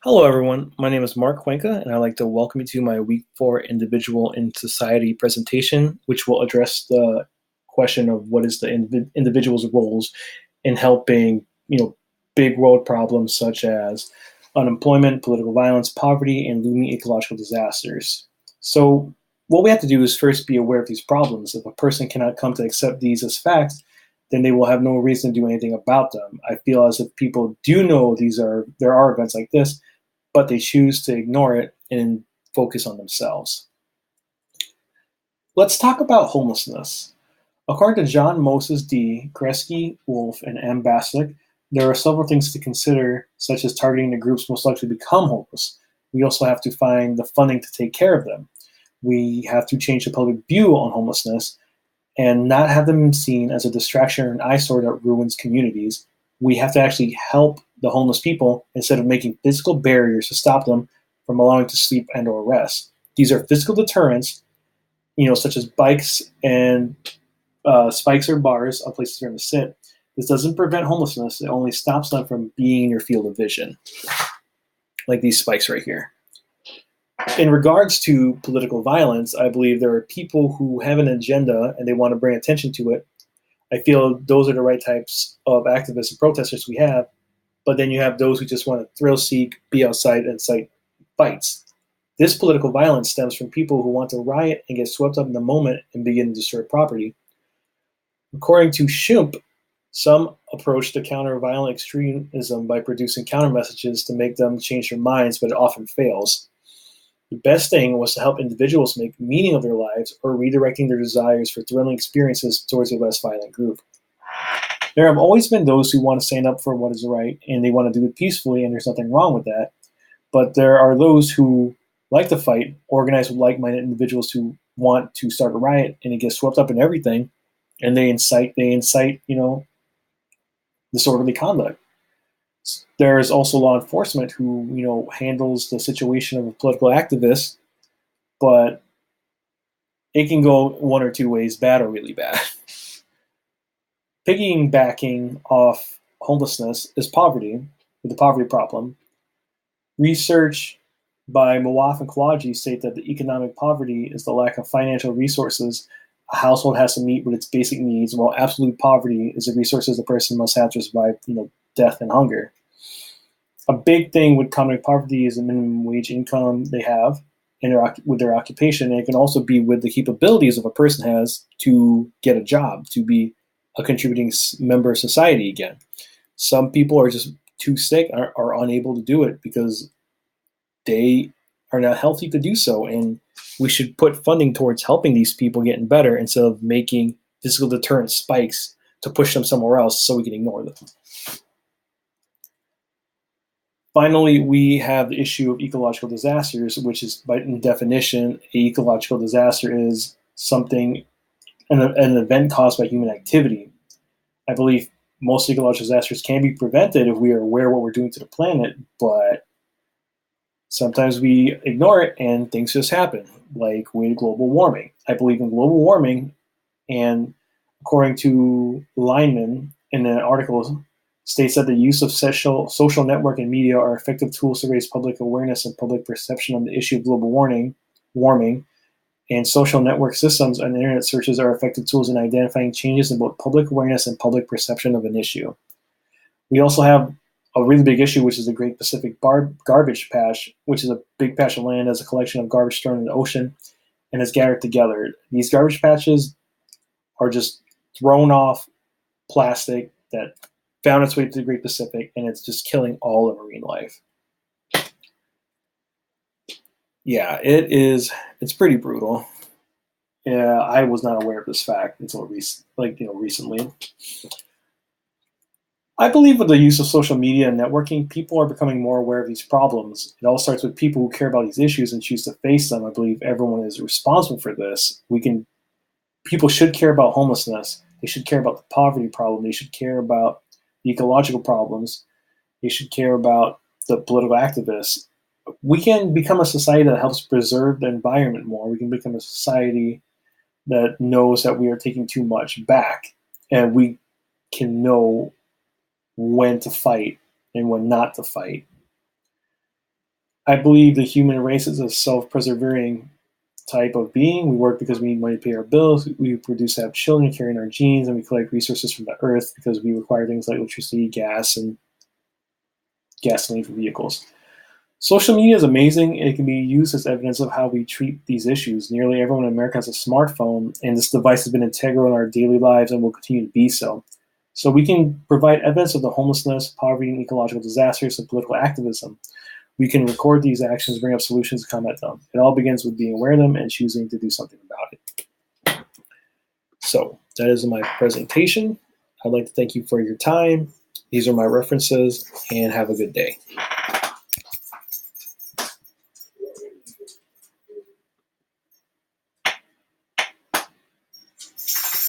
Hello, everyone. My name is Marc Cuenca, and I'd like to welcome you to my Week 4 Individual in Society presentation, which will address the question of what is the individual's roles in helping, big world problems such as unemployment, political violence, poverty, and looming ecological disasters. So, what we have to do is first be aware of these problems. If a person cannot come to accept these as facts, then they will have no reason to do anything about them. I feel as if people do know there are events like this, but they choose to ignore it and focus on themselves. Let's talk about homelessness. According to John Moses D. Kresge, Wolf, and M. Basic, there are several things to consider, such as targeting the groups most likely to become homeless. We also have to find the funding to take care of them. We have to change the public view on homelessness and not have them seen as a distraction or an eyesore that ruins communities. We have to actually help the homeless people instead of making physical barriers to stop them from allowing to sleep and or rest. These are physical deterrents, such as bikes and spikes or bars on places for them to sit. This doesn't prevent homelessness. It only stops them from being in your field of vision, like these spikes right here. In regards to political violence, I believe there are people who have an agenda and they want to bring attention to it. I feel those are the right types of activists and protesters we have. But then you have those who just want to thrill seek, be outside, and incite fights. This political violence stems from people who want to riot and get swept up in the moment and begin to destroy property. According to Schump, some approach to counter violent extremism by producing counter messages to make them change their minds, but it often fails. The best thing was to help individuals make meaning of their lives or redirecting their desires for thrilling experiences towards a less violent group. There have always been those who want to stand up for what is right and they want to do it peacefully, and there's nothing wrong with that. But there are those who like to fight, organize with like minded individuals who want to start a riot and it gets swept up in everything and they incite, disorderly conduct. There is also law enforcement who, handles the situation of a political activist, but it can go one or two ways, bad or really bad. Piggybacking off homelessness is poverty, with the poverty problem. Research by Mawaf and Kalaji state that the economic poverty is the lack of financial resources a household has to meet with its basic needs, while absolute poverty is the resources a person must have to survive, death and hunger. A big thing with economic poverty is the minimum wage income they have with their occupation, and it can also be with the capabilities of a person has to get a job, to be a contributing member of society again. Some people are just too sick, are unable to do it because they are not healthy to do so. And we should put funding towards helping these people getting better instead of making physical deterrent spikes to push them somewhere else so we can ignore them. Finally, we have the issue of ecological disasters, which is by definition, an ecological disaster is an event caused by human activity. I believe most ecological disasters can be prevented if we are aware of what we're doing to the planet, but sometimes we ignore it and things just happen, like with global warming. I believe in global warming, and according to Lyman in an article, states that the use of social network and media are effective tools to raise public awareness and public perception on the issue of global warming, and social network systems and internet searches are effective tools in identifying changes in both public awareness and public perception of an issue. We also have a really big issue, which is the Great Pacific Garbage Patch, which is a big patch of land as a collection of garbage thrown in the ocean and is gathered together. These garbage patches are just thrown off plastic that found its way to the Great Pacific, and it's just killing all of marine life. Yeah, it's pretty brutal. Yeah, I was not aware of this fact until recently. I believe with the use of social media and networking, people are becoming more aware of these problems. It all starts with people who care about these issues and choose to face them. I believe everyone is responsible for this. People should care about homelessness. They should care about the poverty problem. They should care about the ecological problems. They should care about the political activists. We can become a society that helps preserve the environment more. We can become a society that knows that we are taking too much back, and we can know when to fight and when not to fight. I believe the human race is a self-persevering type of being. We work because we need money to pay our bills. We produce to have children, carrying our genes, and we collect resources from the earth because we require things like electricity, gas, and gasoline for vehicles. Social media is amazing. It can be used as evidence of how we treat these issues. Nearly everyone in America has a smartphone, and this device has been integral in our daily lives and will continue to be so. So we can provide evidence of the homelessness, poverty, and ecological disasters and political activism. We can record these actions, bring up solutions, and combat them. It all begins with being aware of them and choosing to do something about it. So that is my presentation. I'd like to thank you for your time. These are my references, and have a good day.